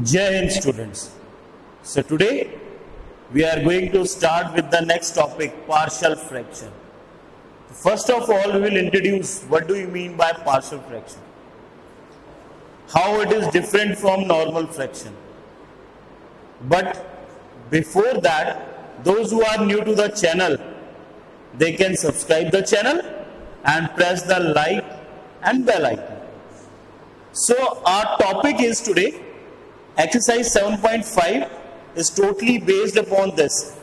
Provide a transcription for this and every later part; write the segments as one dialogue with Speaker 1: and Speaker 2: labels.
Speaker 1: Jai Hind students. So today we are going to start with the next topic, partial fraction. First of all, we will introduce what do you mean by partial fraction, how it is different from normal fraction. But before that, those who are new to the channel, they can subscribe the channel and press the like and bell icon. So our topic is today, exercise 7.5 is totally based upon this,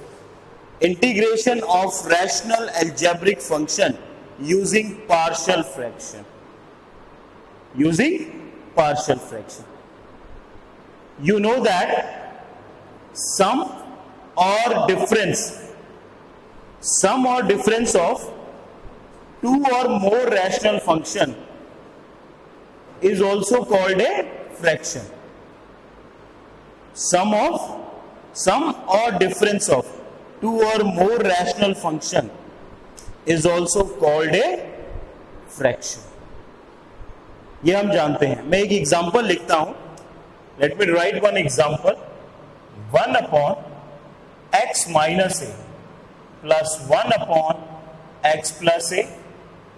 Speaker 1: integration of rational algebraic function using partial fraction. Using partial fraction. You know that sum or difference of two or more rational function is also called a fraction. Sum or difference of two or more rational function is also called a fraction. ये हम जानते हैं. मैं एक example लिखता हूं. Let me write one example. 1 upon x minus a plus 1 upon x plus a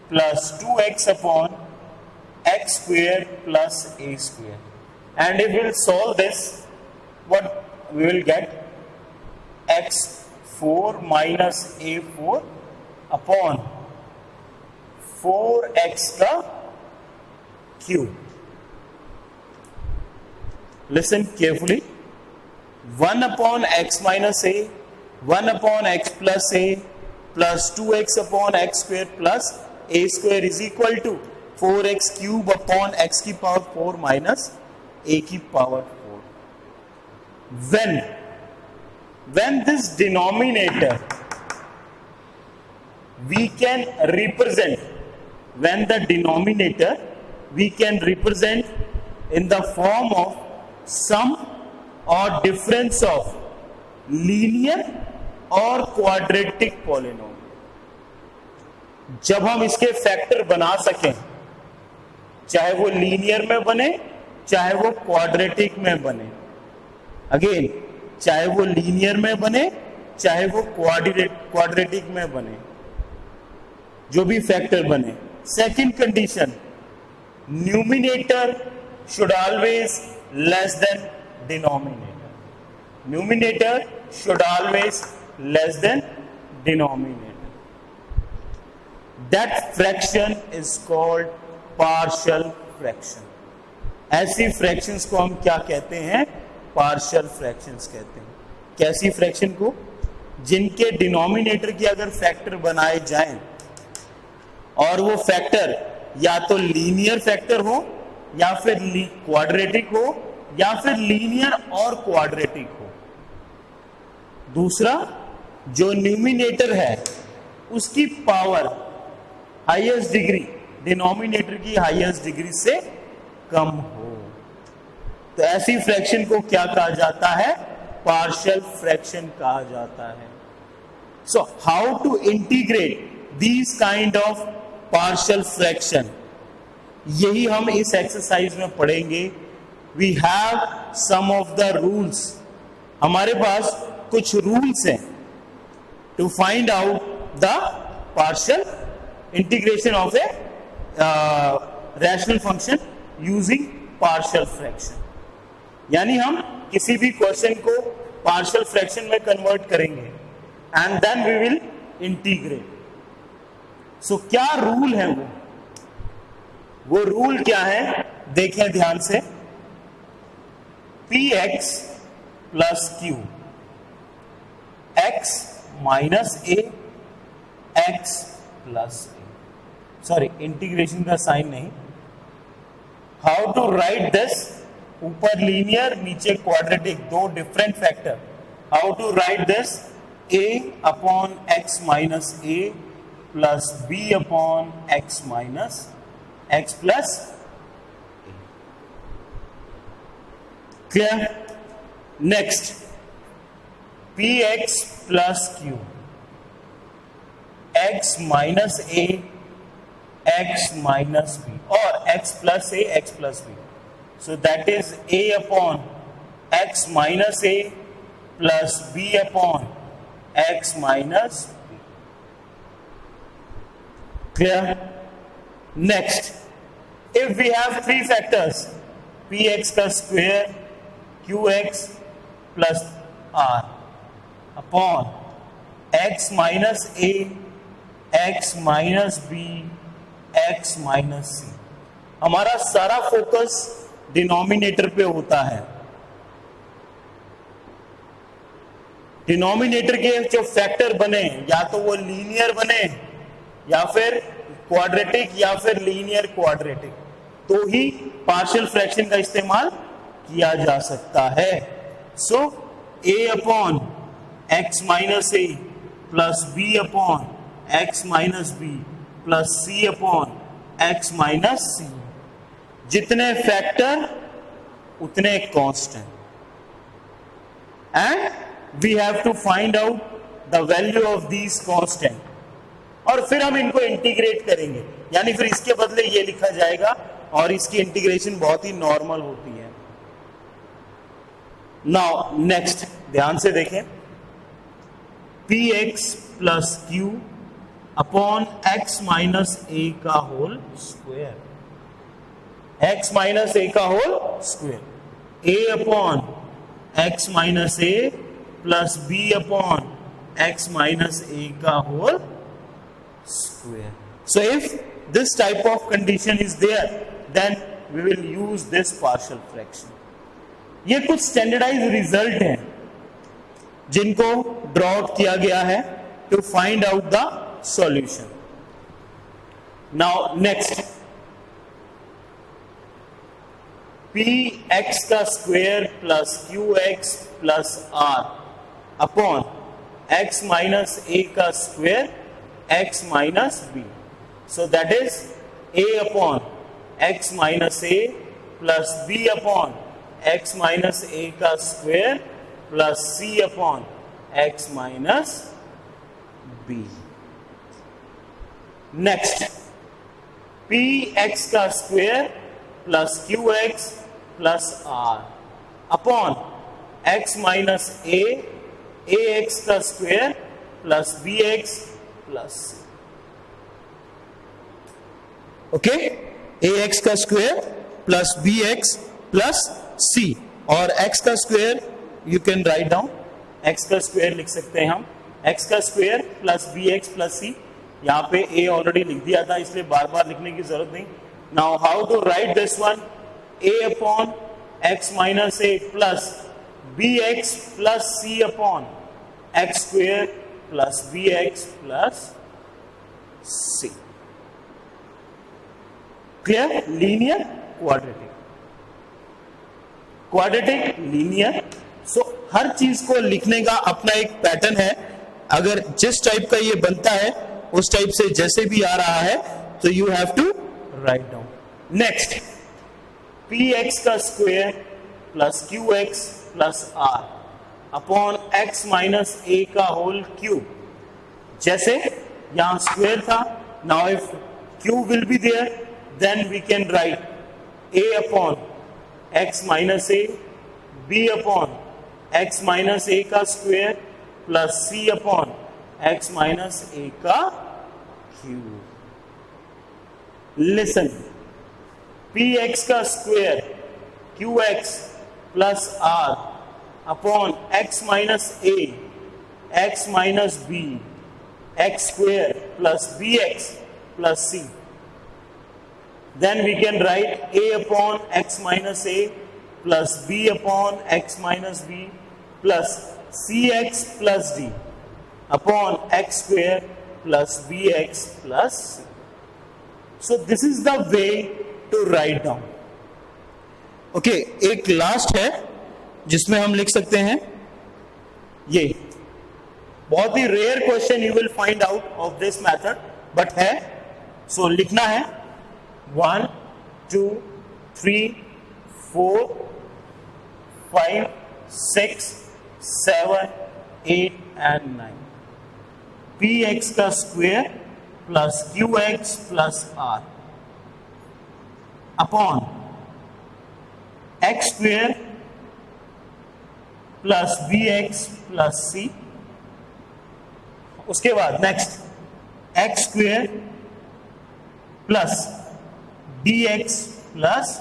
Speaker 1: plus 2x upon x square plus a square. And if we will solve this, what we will get? x4 minus a4 upon 4x का cube. Listen carefully. 1 upon x minus a, 1 upon x plus a, plus 2x upon x square plus a square is equal to 4x cube upon x की power 4 minus a की power 4. When this denominator we can represent in the form of sum or difference of linear और quadratic polynomial. जब हम इसके factor बना सकें, चाहे वो लीनियर में बने चाहे वो क्वाड्रेटिक में बने, अगेन चाहे वो लीनियर में बने चाहे वो क्वाड्रेटिक में बने, जो भी फैक्टर बने. Second condition, numerator should always less than denominator. Numerator should always less than denominator. That fraction is called partial fraction. ऐसी फ्रैक्शंस को हम क्या कहते हैं? पार्शियल फ्रैक्शंस कहते हैं. कैसी फ्रैक्शन को? जिनके डिनोमिनेटर की अगर फैक्टर बनाए जाएं और वो फैक्टर या तो लीनियर फैक्टर हो या फिर क्वाड्रेटिक हो या फिर लीनियर और क्वाड्रेटिक हो. दूसरा, जो न्यूमिनेटर है उसकी पावर हाईएस्ट डिग्री डिनोमिनेटर की हाईएस्ट डिग्री से कम हो, तो ऐसी फ्रैक्शन को क्या कहा जाता है? पार्शियल फ्रैक्शन कहा जाता है. So how to integrate these kind of partial fraction, यही हम इस एक्सरसाइज में पढ़ेंगे. We have some of the rules. हमारे पास कुछ रूल्स हैं to find out the partial integration of a rational function using partial fraction. यानी हम किसी भी क्वेश्चन को पार्शियल फ्रैक्शन में कन्वर्ट करेंगे and then we will integrate. So क्या रूल है? वो रूल क्या है? देखें ध्यान से. px plus q, x minus a, x plus a. Sorry, integration का साइन नहीं. How to write this? ऊपर लीनियर नीचे क्वाड्रेटिक, दो different factor. How to write this? a upon x minus a plus b upon x minus x plus a. Clear? Next, px plus q, x minus a, x minus b, or x plus a, x plus b. So that is a upon x minus a plus b upon x minus b. Clear? Next, if we have three factors px का square qx plus r upon x minus a x minus b x minus c. हमारा सारा focus denominator पे होता है। Denominator के जो factor बने या तो वो लीनियर बने या फिर क्वाड्रेटिक या फिर लीनियर क्वाड्रेटिक, तो ही पार्शियल फ्रैक्शन का इस्तेमाल किया जा सकता है। So a upon x minus a plus b upon x minus b plus c upon x minus c. जितने फैक्टर उतने constant, and we have to find out the value of these constant, और फिर हम इनको integrate करेंगे, यानी फिर इसके बदले ये लिखा जाएगा और इसकी इंटीग्रेशन बहुत ही नॉर्मल होती है। नाउ नेक्स्ट ध्यान से देखें, px plus q upon x minus a का whole square, x minus a का whole square, a upon x minus a plus b upon x minus a का whole square. So if this type of condition is there, then we will use this partial fraction. ये कुछ standardized result हैं जिनको draw out किया गया है to find out the solution. Now next, px का square plus qx plus r upon x minus a का square x minus b. So that is a upon x minus a plus b upon x minus a का square plus c upon x minus b. Next, px का square plus qx plus r upon x minus a ax का square plus bx plus okay, ax का square plus bx plus c, और x का square you can write down, x का square लिख सकते हैं हम, x का square plus bx plus c। यहाँ पे a ऑलरेडी लिख दिया था इसलिए बार बार लिखने की जरूरत नहीं। Now how to write this one, a upon x minus a plus bx plus c upon x square plus bx plus c। Clear? Linear quadratic, quadratic linear. So हर चीज को लिखने का अपना एक पैटर्न है, अगर जिस टाइप का ये बनता है उस टाइप से जैसे भी आ रहा है तो you have to write down. Next, px का square plus qx plus r upon x minus a का होल क्यूब। जैसे यहां स्क्वायर था, now if q will be there then we can write a upon x minus a, b upon x minus a का square plus c upon x minus a का cube. Listen, px का square qx plus r upon x minus a x minus b x square plus bx plus c, then we can write a upon x minus a plus b upon x minus b plus cx plus d upon x square plus bx plus c. So this is the way to write down. Okay, एक last है जिसमें हम लिख सकते हैं, ये बहुत ही rare question you will find out of this method, but है। सो लिखना है 1 2 3 4 5 6 7 8 and 9, px का square plus qx plus r upon x square plus b x plus c, उसके बाद next x square plus d x plus,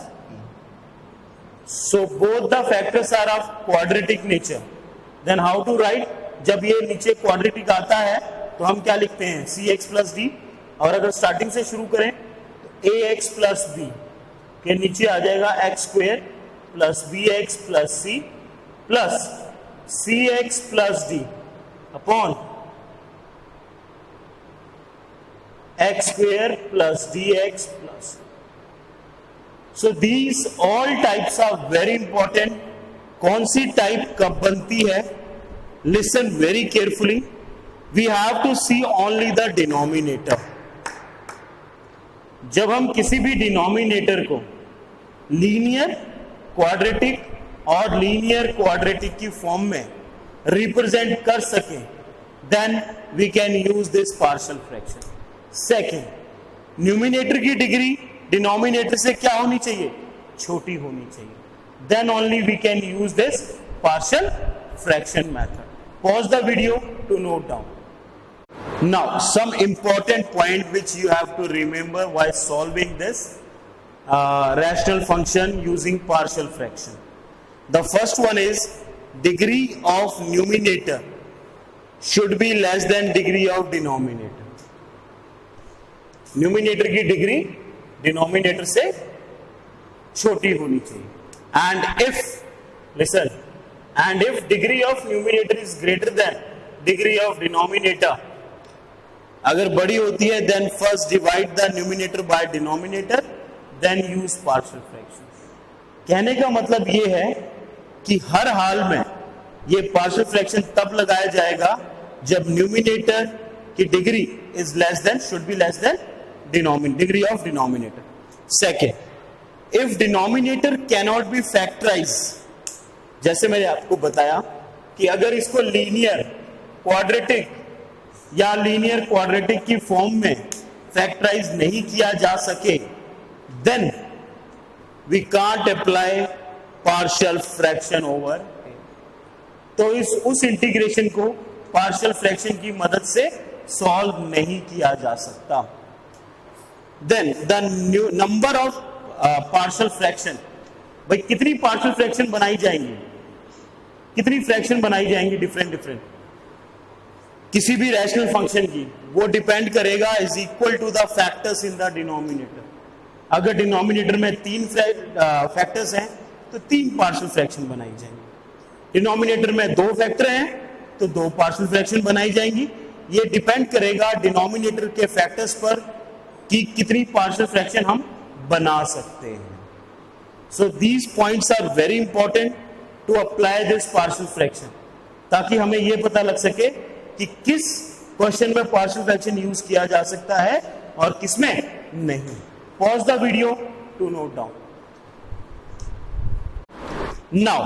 Speaker 1: so both the factors are of quadratic nature, then how to write, जब ये नीचे quadratic आता है तो हम क्या लिखते हैं, सी एक्स प्लस डी, और अगर स्टार्टिंग से शुरू करें तो ए एक्स प्लस बी के नीचे आ जाएगा x square plus b x plus c plus c x plus d upon x square plus d x plus. So these all types are very important. कौन सी टाइप कब बनती है, listen very carefully. We have to see only the denominator. जब हम किसी भी denominator को लीनियर क्वाड्रेटिक और लीनियर क्वाड्रेटिक की फॉर्म में रिप्रेजेंट कर सकें, then we can use this partial fraction. Second, numerator की डिग्री डिनोमिनेटर से क्या होनी चाहिए, छोटी होनी चाहिए, then only we can use this partial fraction method. Pause the video to note down. Now, some important point which you have to remember while solving this rational function using partial fraction. The first one is degree of numerator should be less than degree of denominator. Numerator की degree denominator से छोटी होनी चाहिए. And if, listen, and if degree of numerator is greater than degree of denominator, अगर बड़ी होती है, then first divide the numerator by denominator, then use partial fraction. कहने का मतलब ये है कि हर हाल में ये partial fraction तब लगाया जाएगा जब numerator की degree is less than, should be less than degree of denominator. Second, if denominator cannot be factorized, जैसे मैंने आपको बताया कि अगर इसको लीनियर क्वाड्रेटिक या लीनियर क्वाड्रेटिक की फॉर्म में फैक्टराइज नहीं किया जा सके, then we can't apply partial fraction over. तो उस इंटीग्रेशन को पार्शियल फ्रैक्शन की मदद से सॉल्व नहीं किया जा सकता. Then the number of partial fraction, भाई कितनी पार्शियल फ्रैक्शन बनाई जाएंगी, कितनी फ्रैक्शन बनाई जाएंगी डिफरेंट डिफरेंट किसी भी रैशनल फंक्शन की, वो डिपेंड करेगा is equal to the factors in the denominator. अगर डिनोमिनेटर में 3 फैक्टर्स हैं तो 3 पार्शियल फ्रैक्शन बनाई जाएंगी. डिनोमिनेटर में 2 फैक्टर हैं तो 2 पार्शियल फ्रैक्शन बनाई जाएंगी. ये डिपेंड करेगा डिनोमिनेटर के फैक्टर्स पर कि कितनी पार्शियल फ्रैक्शन हम बना सकते हैं. So these points are very important to apply this partial fraction, ताकि हमें ये पता लग सके कि किस क्वेश्चन में पार्शियल फ्रैक्शन यूज किया जा सकता है और किस में नहीं. Pause the video to note down. Now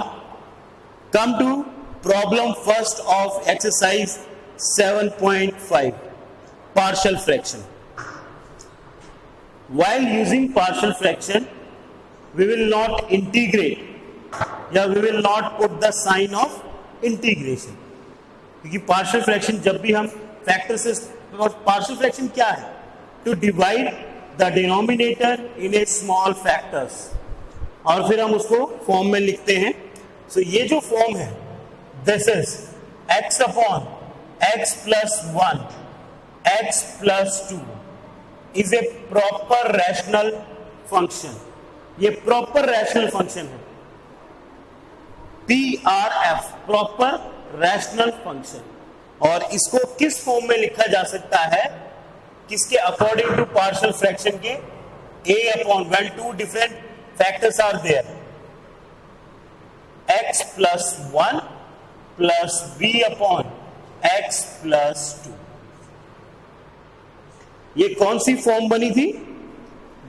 Speaker 1: come to problem first of exercise 7.5, partial fraction. While using partial fraction, we will not integrate या we will not put the sign of integration, क्योंकि partial fraction जब भी हम factor से, partial fraction क्या है, to divide the denominator in a small factors, और फिर हम उसको फॉर्म में लिखते हैं. सो ये जो फॉर्म है, this is x upon x plus 1 x plus 2 is a proper rational function. ये प्रॉपर रैशनल फंक्शन है, PRF, प्रॉपर रैशनल फंक्शन. और इसको किस फॉर्म में लिखा जा सकता है, किसके अकॉर्डिंग टू पार्शियल फ्रैक्शन के, a upon, well 2 different factors are there, x plus 1 plus b upon x plus 2. ये कौन सी फॉर्म बनी थी,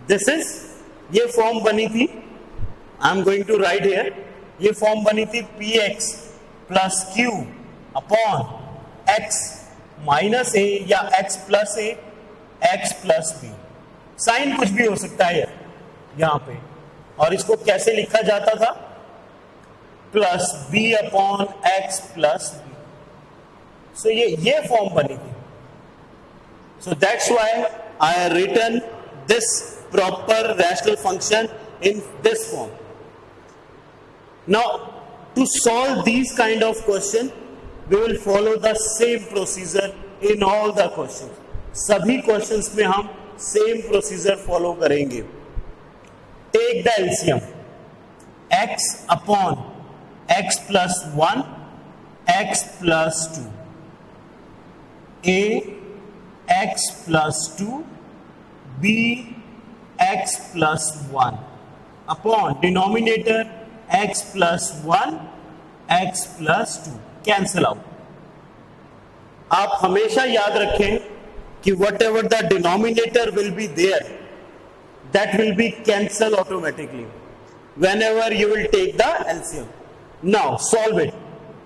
Speaker 1: दिस इज, ये फॉर्म बनी थी, I am going to write here, ये फॉर्म बनी थी px plus q upon x minus a या x plus a x plus b. Sign कुछ भी हो सकता है यहां पे. और इसको कैसे लिखा जाता था, plus b upon x plus b. So ये फॉर्म बनी थी। So that's why I written this proper rational function in this form. Now to solve these kind of question we will follow the same procedure in all the questions. सभी questions में हम same procedure follow करेंगे। Take the LCM, x upon x plus 1 x plus 2, a x plus 2 b x plus 1 upon denominator x plus 1 x plus 2 cancel out। आप हमेशा याद रखें कि whatever the denominator will be there that will be cancel automatically whenever you will take the LCM. Now solve it।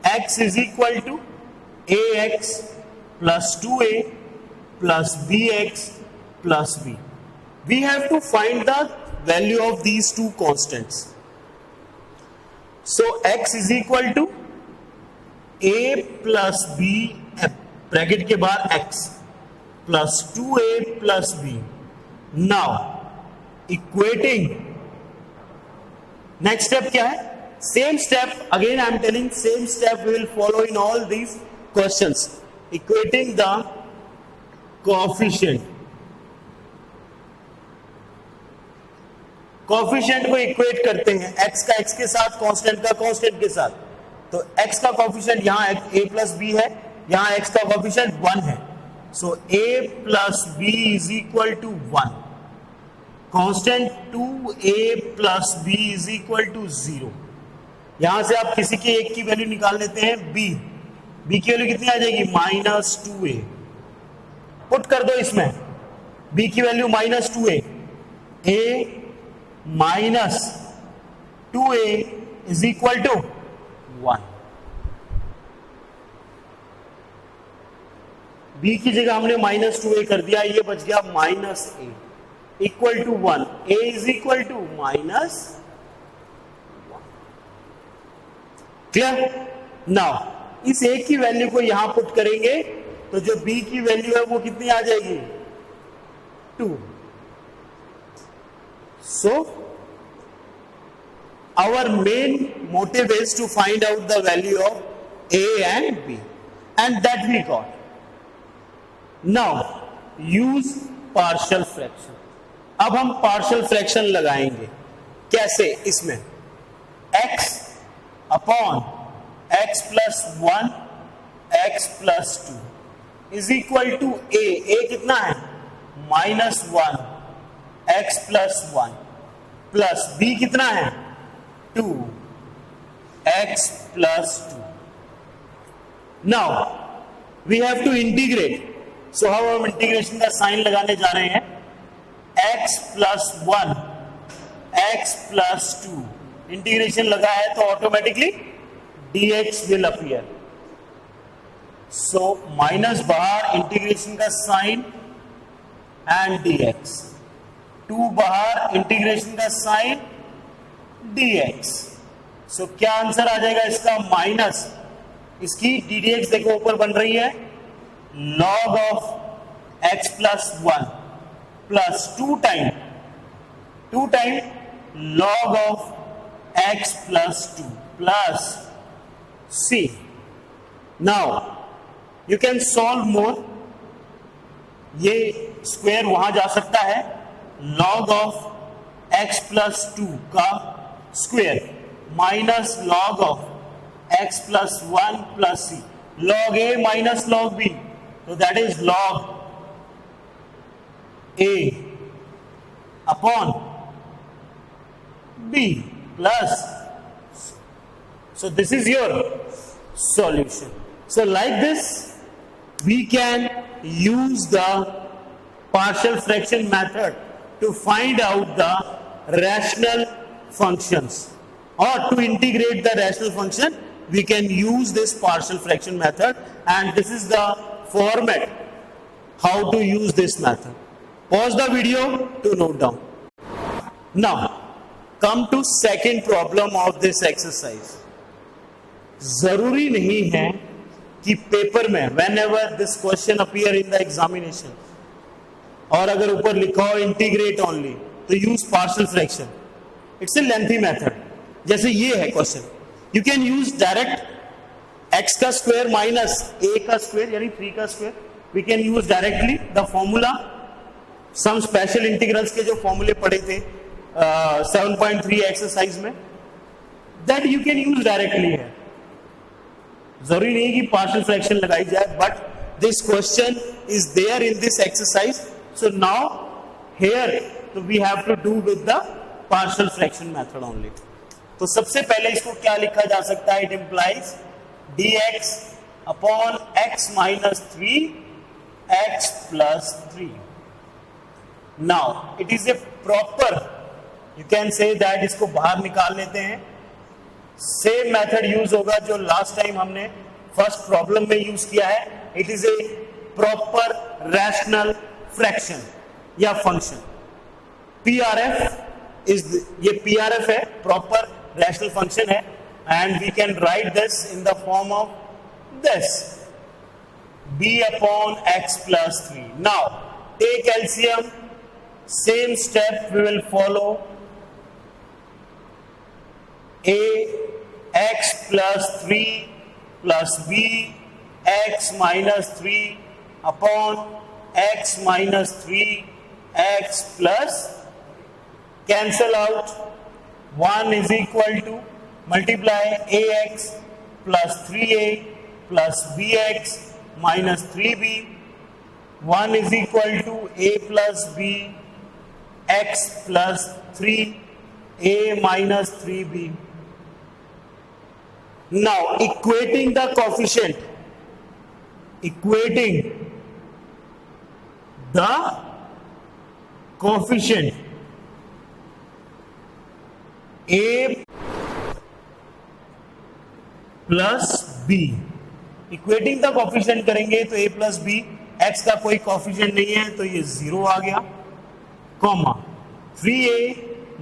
Speaker 1: x is equal to ax plus 2a plus bx plus b. We have to find the value of these two constants. So x is equal to a plus b bracket के बाद x plus 2a plus b. Now equating, next step क्या है? Same step again I am telling, same step we will follow in all these questions. Equating the coefficient, coefficient को equate करते हैं x का x के साथ, constant का constant के साथ। तो x का कोफिशिएंट यहाँ a प्लस बी है, यहाँ x का कोफिशिएंट 1 है। So a plus b is equal to 1, constant 2a plus b is equal to 0। यहां से आप किसी के एक की वैल्यू निकाल लेते हैं, b की वैल्यू कितनी आ जाएगी? -2a। पुट कर दो इसमें, b की value -2a, a minus 2a is equal to 1। b की जगह हमने -2a कर दिया, ये बच गया -a equal to 1। a is equal to -1। Clear? Now इस a की वैल्यू को यहां पुट करेंगे तो जो b की वैल्यू है वो कितनी आ जाएगी? 2। So our main motive is to find out the value of a and b, and that we got. Now use partial fraction। अब हम partial fraction लगाएंगे। कैसे? इसमें x upon x plus 1 x plus 2 is equal to a कितना है? -1 x plus 1 plus b कितना है? 2 x plus 2। Now we have to integrate। So how हम इंटीग्रेशन का साइन लगाने जा रहे हैं? x plus 1 x plus 2 integration लगा है तो automatically dx will appear। So minus बाहर, इंटीग्रेशन का साइन एंड dx, 2 बाहर, इंटीग्रेशन का साइन dx। सो क्या आंसर आ जाएगा इसका? माइनस इसकी ddx देखो ऊपर बन रही है log of x plus 1 plus 2 time log of x plus 2 plus c। Now you can solve more. ये स्क्वायर वहां जा सकता है, log ऑफ x प्लस 2 का square minus log of x plus 1 plus c, log a minus log b, तो that is log a upon b plus. So this is your solution. So like this we can use the partial fraction method to find out the rational functions, or to integrate the rational function we can use this partial fraction method, and this is the format how to use this method. Pause the video to note down. Now come to second problem of this exercise. जरूरी नहीं है कि paper में whenever this question appear in the examination, और अगर ऊपर लिखा हो इंटीग्रेट ओनली, तो use partial fraction. It's a lengthy method. जैसे ये है question, you can use direct x का स्क्वायर माइनस ए का स्क्वायर यानी 3 का square. We can use directly the formula, some special integrals के जो फॉर्मूले पढ़े थे 7.3 एक्सरसाइज में, that you can use directly है। जरूरी नहीं कि पार्शियल फ्रैक्शन लगाई जाए, but this question is there in this exercise, so now here तो we have to do with the partial fraction method only. तो सबसे पहले इसको क्या लिखा जा सकता है? It implies dx upon x minus 3x plus 3। Now it is a proper, you can say that, इसको बाहर निकाल लेते हैं। सेम मेथड यूज होगा जो लास्ट टाइम हमने फर्स्ट प्रॉब्लम में यूज किया है। It is a proper rational fraction या फंक्शन। PRF इज, ये PRF है, प्रॉपर रैशनल फंक्शन है, and we can write this in the form of this b upon x plus 3। Now take LCM, same step we will follow। a x plus 3 plus b x minus 3 upon x minus 3 x plus, cancel out, 1 is equal to multiply ax plus 3a plus bx minus 3b, 1 is equal to a plus b x plus 3a minus 3b. Now equating the coefficient, equating the coefficient a plus b, equating the coefficient करेंगे तो a plus B, x का कोई coefficient नहीं है तो ये 0 आ गया, comma 3a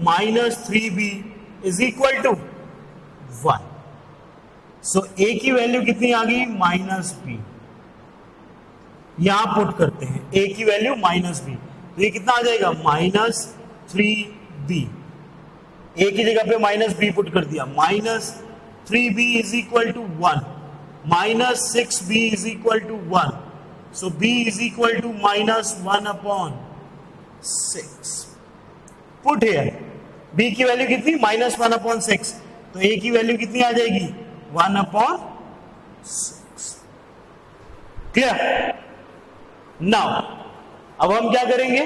Speaker 1: minus 3b is equal to 1। So a की वैल्यू कितनी आ गई? Minus B. यहां पुट करते हैं a की वैल्यू माइनस बी, तो ये कितना आ जाएगा? Minus 3b। a की जगह पे माइनस b पुट कर दिया, minus 3b is equal to 1, minus 6b is equal to 1। So b is equal to minus 1 upon 6। Put here b की वैल्यू कितनी? माइनस 1 अपॉन 6, तो a की वैल्यू कितनी आ जाएगी? 1 अपॉन 6। क्लियर? नाउ अब हम क्या करेंगे?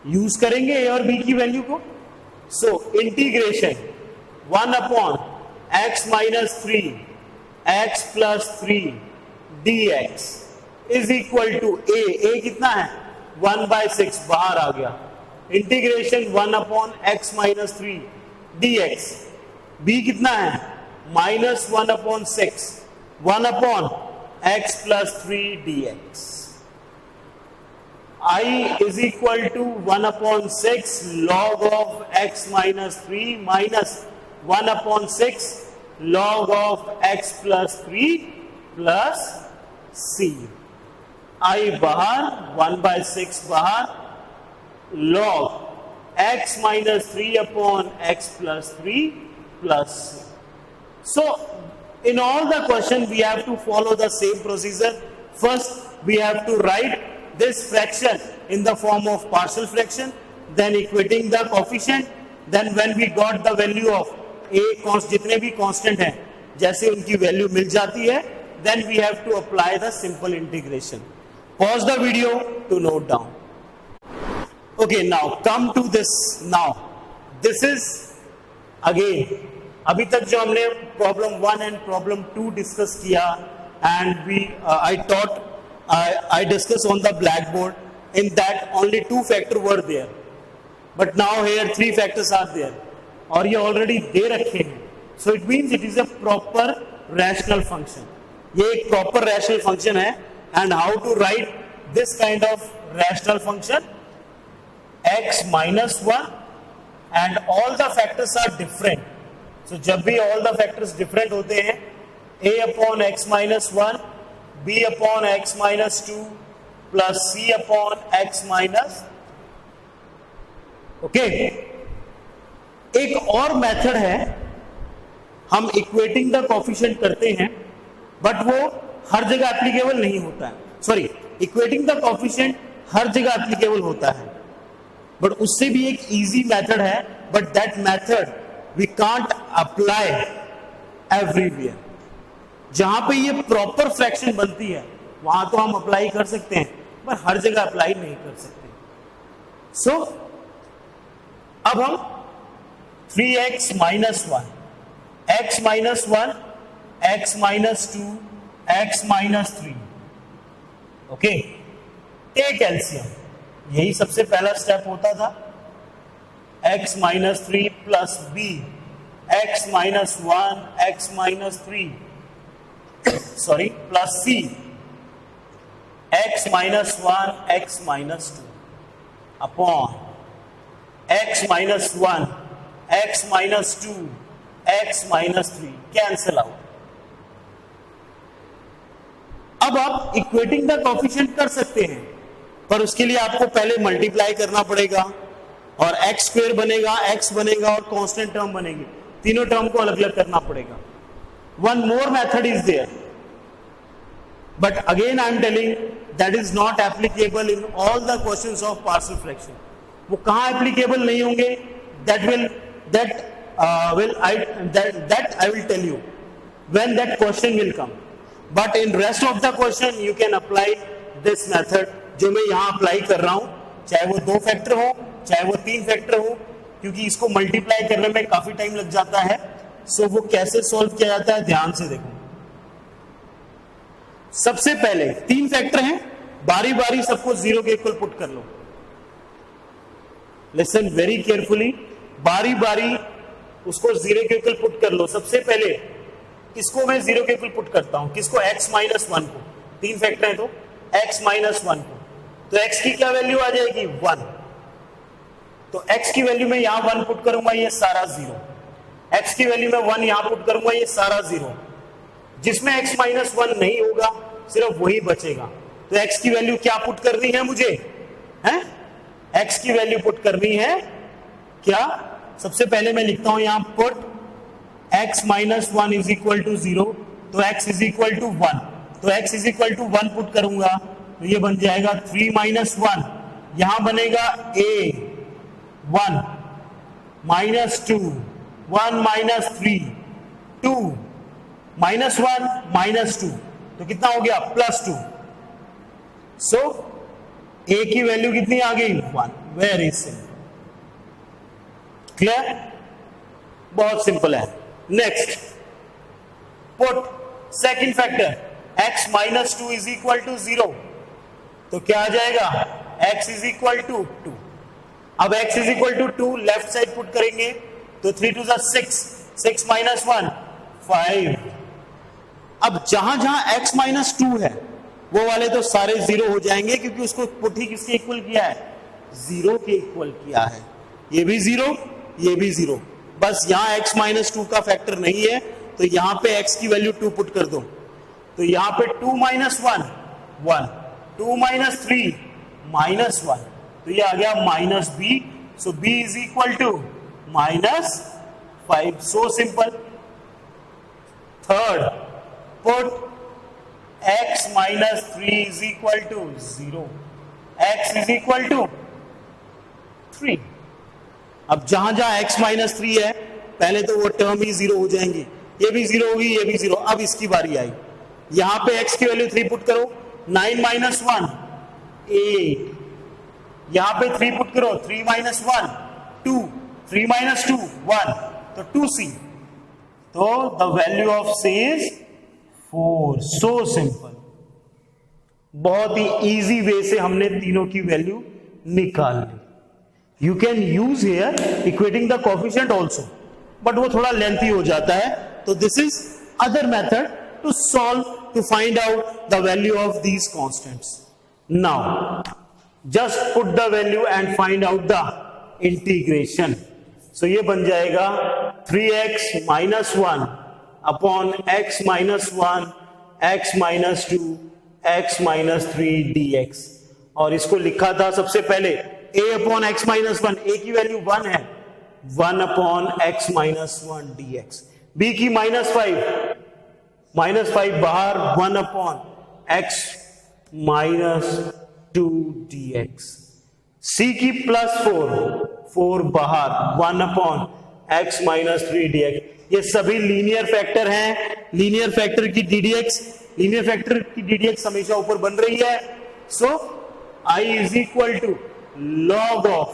Speaker 1: यूज करेंगे a और b की वैल्यू को। So integration 1 upon x minus 3 x plus 3 dx is equal to a कितना है? 1/6 बाहर आ गया, integration 1 upon x minus 3 dx, b कितना है? Minus 1 upon 6, 1 upon x plus 3 dx। I is equal to 1 upon 6 log of x minus 3 minus 1 upon 6 log of x plus 3 plus c। I बाहर, 1/6 बाहर, log x minus 3 upon x plus 3 plus c। So in all the question we have to follow the same procedure. First we have to write this fraction in the form of partial fraction, then equating the coefficient, then when we got the value of a, जितने भी constant हैं जैसे उनकी value मिल जाती है, then we have to apply the simple integration। Pause the video to note down। Okay, now come to this। Now this is again, अभी तक जो हमने प्रॉब्लम 1 एंड प्रॉब्लम 2 डिस्कस किया, and we I discussed on the blackboard, in that only 2 factors were there, but now here 3 factors are there, और ये already दे रखे हैं, so it means it is a proper rational function। ये एक proper rational function है, and how to write this kind of rational function? x minus 1 and all the factors are different, सो जब भी all the factors different होते हैं, a upon x minus 1, b upon x minus 2 plus c upon x minus, okay. एक और method है, हम equating the coefficient करते हैं, बट वो हर जगह एप्लीकेबल नहीं होता है। सॉरी, इक्वेटिंग द कोफिशिएंट हर जगह एप्लीकेबल होता है, बट उससे भी एक इजी मेथड है, but that method we can't apply everywhere. जहां पे ये प्रॉपर फ्रैक्शन बनती है वहां तो हम अप्लाई कर सकते हैं, पर हर जगह अप्लाई नहीं कर सकते। सो अब हम 3x minus 1, x minus 1, x minus 2, x minus 3, okay, take LCM, यही सबसे पहला स्टेप होता था। x minus 3 plus b, x minus 1, x minus 3, sorry plus c, x minus 1, x minus 2 upon x minus 1, x minus 2, x minus 3, cancel out. अब आप equating the coefficient कर सकते हैं, पर उसके लिए आपको पहले मल्टीप्लाई करना पड़ेगा और x स्क्वायर बनेगा, x बनेगा और कांस्टेंट टर्म बनेगी, तीनों टर्म को अलग अलग करना पड़ेगा। One more method is there, but again I am telling that is not applicable in all the questions of partial fraction. वो कहां एप्लीकेबल नहीं होंगे, that I will tell you when that question will come, but in rest of the question you can apply this method जो मैं यहां apply कर रहा हूं, चाहे वो 2 फैक्टर हो, चाहे वो 3 फैक्टर हो, क्योंकि इसको मल्टीप्लाई करने में काफी टाइम लग जाता है। सो वो कैसे सॉल्व किया जाता है, ध्यान से देखो। सबसे पहले 3 फैक्टर हैं, बारी बारी सबको 0 के इक्वल पुट कर लो। लिसन वेरी केयरफुली, बारी बारी उसको 0 के इक्वल पुट कर लो। सबसे पहले इसको मैं 0 के इक्वल पुट करता हूं, किसको, x माइनस 1 को, 3 फैक्टर है तो x माइनस 1 को, तो x की क्या वैल्यू आ जाएगी, 1। तो x की वैल्यू में यहां 1 पुट करूंगा, ये सारा 0, x की वैल्यू में 1 यहां पुट करूंगा, ये सारा 0, जिसमें x माइनस 1 नहीं होगा, सिर्फ वही बचेगा। तो x की वैल्यू क्या पुट करनी है मुझे, हैं, x की वैल्यू पुट करनी है क्या, सबसे पहले मैं लिखता हूं यहां put x minus 1 is equal to 0, तो x इज इक्वल टू 1, तो x is equal to 1 put करूंगा, तो ये बन जाएगा 3 माइनस 1, यहां बनेगा a 1 minus 2, 1 minus 3, 2 minus 1 minus 2, तो कितना हो गया, प्लस 2। सो a की वैल्यू कितनी आ गई, 1। वेरी सिंपल, क्लियर, बहुत सिंपल है। Next, put second factor x minus 2 is equal to 0, तो क्या आ जाएगा, x इज इक्वल टू 2। अब x is equal to 2 left side put करेंगे, तो 3 2 6, 6 माइनस 1 5। अब जहां जहां x माइनस 2 है वो वाले तो सारे 0 हो जाएंगे, क्योंकि उसको पुट ही किसके इक्वल किया है, 0 के इक्वल किया है। ये भी 0, ये भी 0, बस यहां x माइनस 2 का फैक्टर नहीं है, तो यहां पे x की वैल्यू 2 पुट कर दो, तो यहां पे 2 माइनस 1 1, 2 माइनस 3 माइनस 1, तो ये आ गया minus b। So b is equal to minus 5, so simple. Third, put x minus 3 is equal to 0, x is equal to 3। अब जहां जहां x माइनस 3 है, पहले तो वो टर्म ही 0 हो जाएंगी, ये भी 0 होगी, ये भी 0। अब इसकी बारी आई, यहां पे x की वैल्यू 3 पुट करो, 9 माइनस 1 8, यहां पे 3 पुट करो, 3 माइनस 1 2, 3 माइनस 2 1, तो 2c, तो the value of c is 4। So simple, बहुत ही इजी वे से हमने तीनों की वैल्यू निकाल ली। You can use here equating the coefficient also, but वो थोड़ा लेंथी हो जाता है, तो this is other method to solve, to find out the value of these constants. Now just put the value and find out the integration. So ये बन जाएगा 3x minus 1 upon x minus 1 x minus 2 x minus 3 dx। और इसको लिखा था सबसे पहले a upon x minus 1, a की वैल्यू 1 है, 1 upon x minus 1 dx। b की माइनस 5 बाहर, 1 upon x minus 2 dx। c की प्लस 4 बाहर, 1 अपॉन x माइनस 3 dx। ये सभी लीनियर फैक्टर हैं। लीनियर फैक्टर की ddx हमेशा ऊपर बन रही है। So I is equal to log of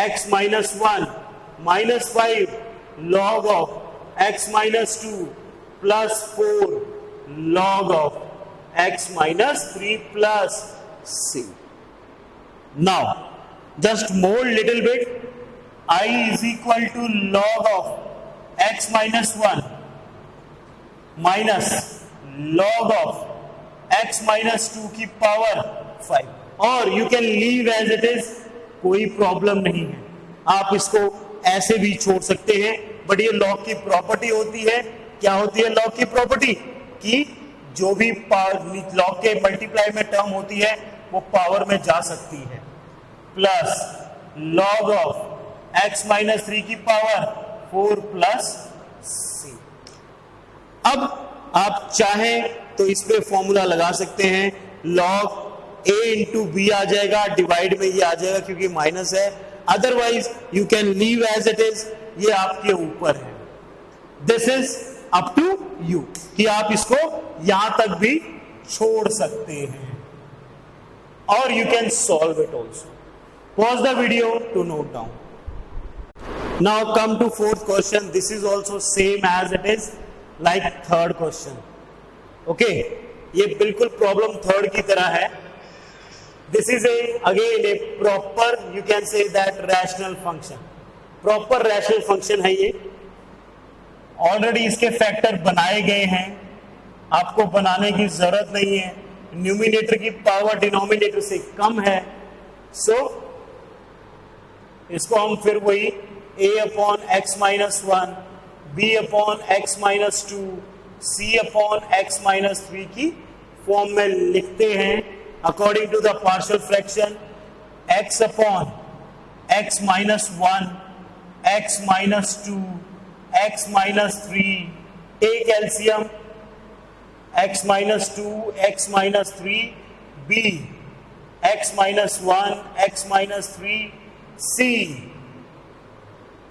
Speaker 1: x minus 1 minus 5 log of x minus 2 plus 4 log of x minus 3 plus c। Now just mould little bit. I is equal to log of x minus 1 minus log of x minus 2 की power 5, और you can leave as it is, कोई problem नहीं है। आप इसको ऐसे भी छोड़ सकते हैं, बट ये लॉग की प्रॉपर्टी होती है। क्या होती है लॉग की प्रॉपर्टी? कि जो भी लॉग के मल्टीप्लाई में टर्म होती है वो पावर में जा सकती है। Plus log of x minus 3 की पावर 4 प्लस c। अब आप चाहें तो इस पे फॉर्मूला लगा सकते हैं, लॉग a इंटू बी आ जाएगा, डिवाइड में ये आ जाएगा क्योंकि माइनस है। Otherwise you can leave as it is, ये आपके ऊपर है। This is up to you कि आप इसको यहां तक भी छोड़ सकते हैं, और you can solve it also. Pause the video to note down. Now come to fourth question. This is also same as it is like third question. Okay, ये बिल्कुल प्रॉब्लम थर्ड की तरह है। This is again a proper, you can say that rational function. Proper rational function है ये। Already इसके factor बनाए गए हैं, आपको बनाने की जरूरत नहीं है। न्यूमिनेटर की पावर डिनोमिनेटर से कम है। सो इसको हम फिर वही a upon x minus 1, b upon x minus 2, c upon x minus 3 की फॉर्म में लिखते हैं according to the partial fraction. x upon x minus 1, x minus 2, x minus 3, take LCM, x minus 2, x minus 3, b x minus 1, x minus 3, c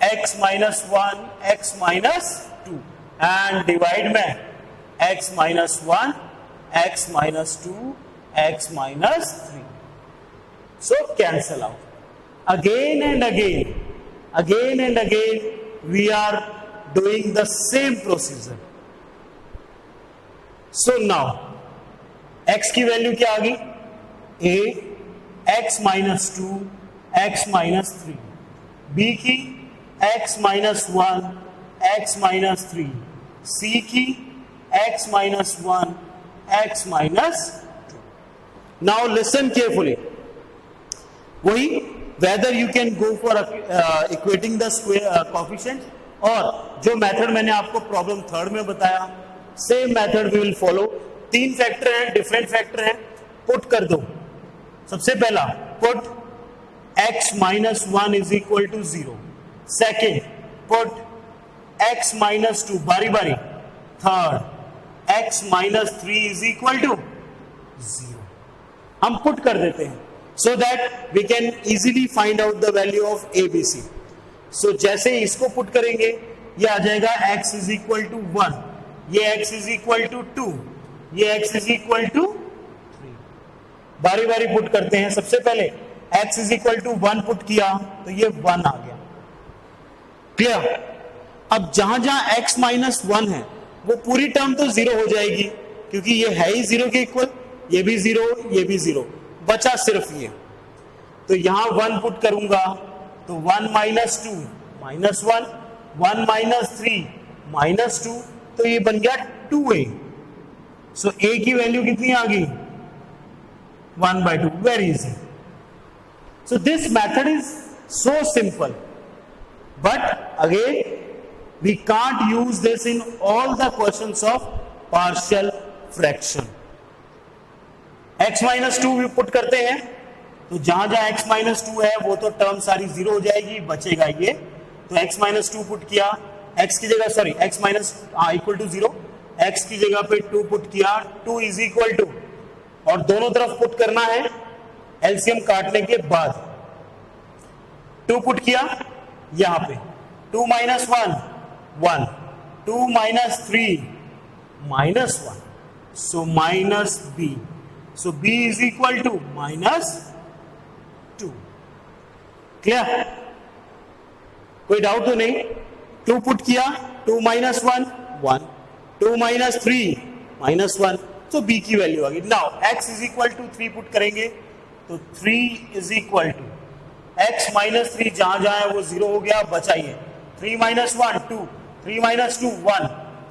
Speaker 1: x minus 1, x minus 2, and divide में x minus 1, x minus 2, x minus 3। So cancel out. Again and again we are doing the same procedure. So now x की value क्या आ गई? a x minus 2, x minus 3, b की x minus 1, x minus 3, c की x minus 1, x minus 2। Now listen carefully. वही whether you can go for equating the square coefficient, और जो method मैंने आपको प्रॉब्लम थर्ड में बताया, same method we will follow. 3 factor हैं, डिफरेंट फैक्टर हैं, पुट कर दो। सबसे पहला put x minus 1 is equal to 0। Second put x minus 2, बारी बारी। Third x minus 3 is equal to 0। हम पुट कर देते हैं so that we can easily find out the value of ABC। So जैसे इसको पुट करेंगे ये आ जाएगा x इज इक्वल टू 1, ये x इज इक्वल टू 2, ये x इज इक्वल टू 3। बारी बारी पुट करते हैं। सबसे पहले x is equal to 1 put किया तो ये 1 आ गया। क्लियर? अब जहां जहां x माइनस 1 है वो पूरी टर्म तो 0 हो जाएगी क्योंकि ये है ही 0 के इक्वल, ये भी 0, ये भी 0, बचा सिर्फ ये। तो यहां 1 पुट करूंगा तो 1 माइनस 2 माइनस 1, 1 माइनस 3 माइनस 2, तो ये बन गया 2a। सो a की वैल्यू कितनी आ गई? 1/2। Very easy. So this method is so simple. But again, we can't use this in all the questions of partial fraction. x minus to भी put करते हैं, तो जहां जहां x माइनस टू है वो तो टर्म सारी जीरो हो जाएगी, बचेगा ये. तो x माइनस टू पुट किया, x की जगह sorry x minus equal to zero, x की जगह पे 2 पुट किया, 2 इज इक्वल टू, और दोनों तरफ पुट करना है एलसीएम काटने के बाद. 2 पुट किया यहां पे, 2 minus 1 1, 2 minus 3 minus 1, so minus b, so b is equal to minus 2. Clear? कोई डाउट तो नहीं? 2 पुट किया, 2 माइनस 1 1, 2 माइनस 3 माइनस 1, तो b की वैल्यू आ गई. Now x is equal to 3 put करेंगे, तो 3 is equal to x minus 3, जहां जहां है वो जीरो हो गया, बचाइए. 3 माइनस 1 2, 3 माइनस 2 1,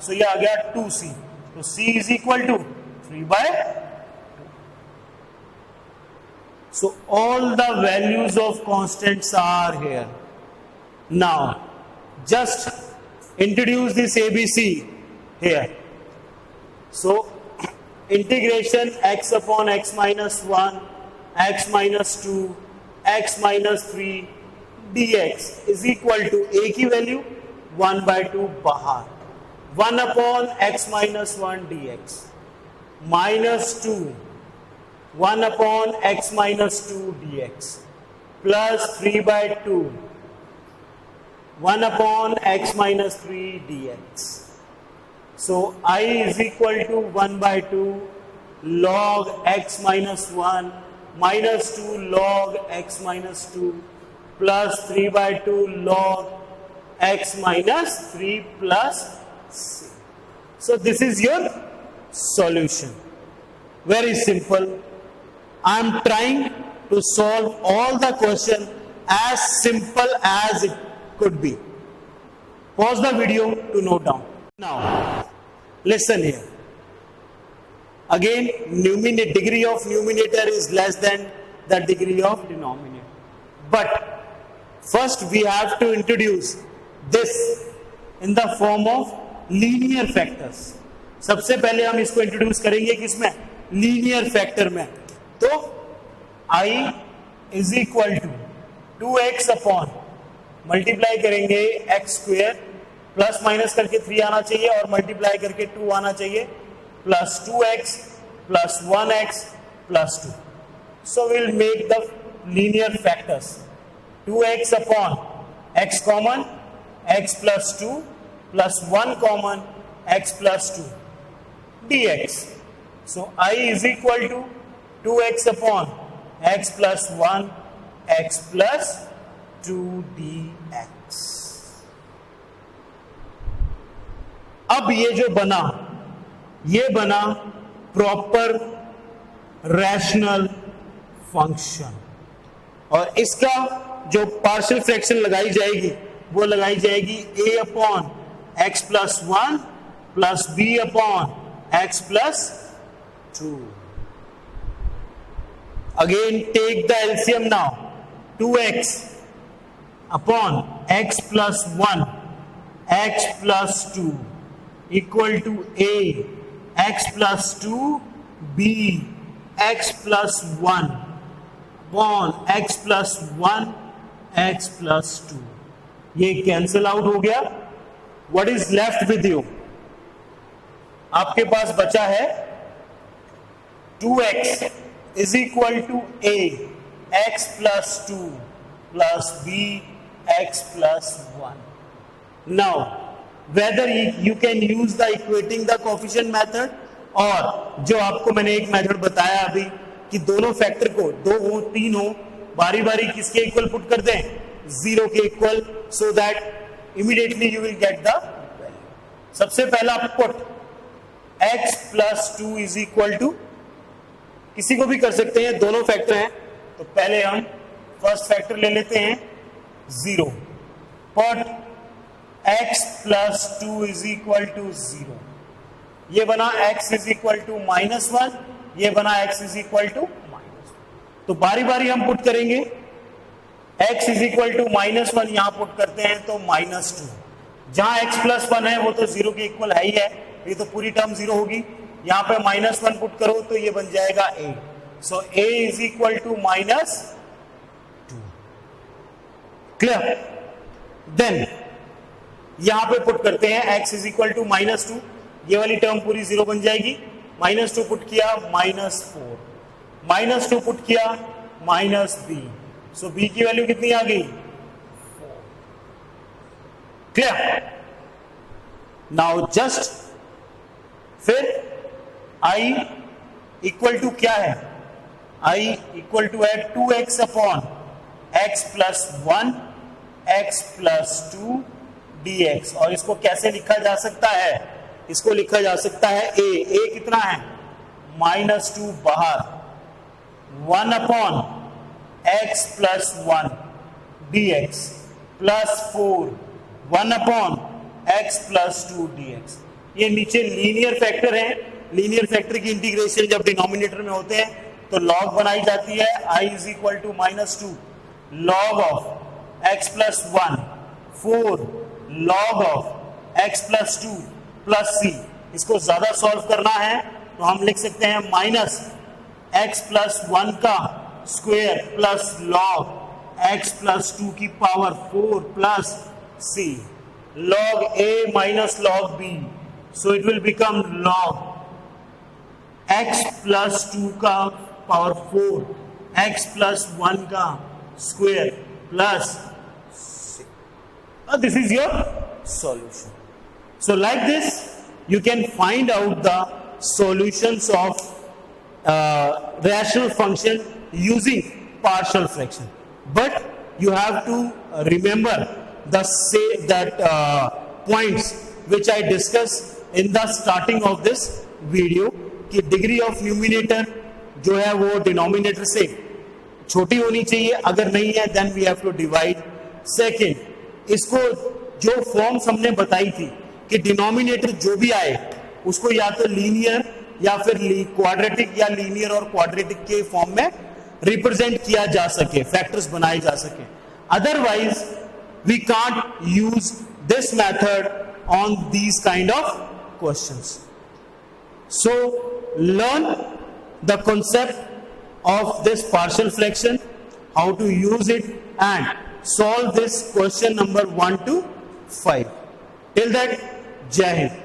Speaker 1: सो ये आ गया 2c, तो c is equal to 3/2. So all the values of constants are here. Now just introduce this ABC here. So integration x upon x minus 1, x minus 2, x minus 3 dx is equal to a की value 1/2 बाहर, 1 upon x minus 1 dx minus 2 1 upon x minus 2 dx plus 3/2 1 upon x minus 3 dx. So I is equal to 1/2 log x minus 1 minus 2 log x minus 2 plus 3/2 log x minus 3 plus c. So this is your solution. Very simple. I am trying to solve all the question as simple as it could be. Pause the video to note down. Now, listen here. Again, degree of numerator is less than the degree of denominator. But first we have to introduce this in the form of linear factors. सबसे पहले हम इसको introduce करेंगे किसमें? Linear factor में. तो i is equal to 2x upon multiply करेंगे x square, plus minus करके 3 आना चाहिए और मल्टीप्लाई करके 2 आना चाहिए, plus 2x plus 1x plus 2. So will make the linear factors 2x upon x common, x plus 2 plus 1 common, x plus 2 dx. So I is equal to 2x upon x plus 1 x plus 2 dx. अब ये जो बना, ये बना proper rational function, और इसका जो partial fraction लगाई जाएगी वो लगाई जाएगी a upon x plus 1 plus b upon x plus 2. Again take the LCM now. 2x upon x plus 1 x plus 2 equal to a x plus 2 b x plus 1 upon x plus 1 x plus 2. ये cancel out हो गया. What is left with you? आपके पास बचा है 2x is equal to a x plus 2 plus b x plus 1. Now whether you can use the equating the coefficient method, और जो आपको मैंने एक मेथड बताया अभी कि दोनों फैक्टर को 2 हो 3 हो बारी बारी किसके इक्वल पुट कर दें, 0 के equal, so that immediately you will get the value. सबसे पहला put x plus 2 is equal to, किसी को भी कर सकते हैं, दोनों फैक्टर हैं, तो पहले हम फर्स्ट फैक्टर ले लेते हैं 0. Put x plus 2 is equal to 0. ये बना x इज इक्वल टू -1, ये बना x इज इक्वल टू -1. तो बारी बारी हम पुट करेंगे. x इज इक्वल टू -1 यहां पुट करते हैं तो -2, जहां x प्लस 1 है वो तो 0 के इक्वल है ही है, ये तो पूरी टर्म 0 होगी, यहां पे -1 पुट करो तो ये बन जाएगा a, so a is equal to -2, clear. Then यहां पे पुट करते हैं x इज इक्वल टू -2, ये वाली टर्म पूरी 0 बन जाएगी, -2 पुट किया -4, -2 पुट किया -b, सो b की वैल्यू कितनी आ गई, 4, क्लियर। नाउ जस्ट फिर i इक्वल टू क्या है, i इक्वल टू है 2x upon x plus 1 x plus 2 dx, और इसको कैसे लिखा जा सकता है, इसको लिखा जा सकता है a कितना है -2 बाहर, 1 upon x plus 1 dx plus 4 1 upon x plus 2 dx। ये नीचे लीनियर फैक्टर है, लीनियर फैक्टर की इंटीग्रेशन जब डिनोमिनेटर में होते हैं तो लॉग बनाई जाती है, i is equal to -2 log of x plus 1 4 log of x plus 2 plus c। इसको ज्यादा सॉल्व करना है तो हम लिख सकते हैं माइनस x प्लस 1 का square plus log x plus 2 की power 4 plus c, log a minus log b, so it will become log x plus 2 का पावर 4 x plus 1 का square plus c. This is your solution. So like this you can find out the solutions of rational function using partial fraction, but you have to remember that points which I discussed in the starting of this video कि degree of numerator जो है वो denominator से छोटी होनी चाहिए, अगर नहीं है then we have to divide. Second, इसको जो फॉर्म्स हमने बताई थी कि डिनोमिनेटर जो भी आए उसको या तो लीनियर या फिर क्वाड्रेटिक या लीनियर और क्वाड्रेटिक के फॉर्म में रिप्रेजेंट किया जा सके, फैक्टर्स बनाए जा सके, otherwise we can't use this method on these kind of questions. So learn the concept of this partial fraction, how to use it and solve this question number 1 to 5. Till that, Jai Hind.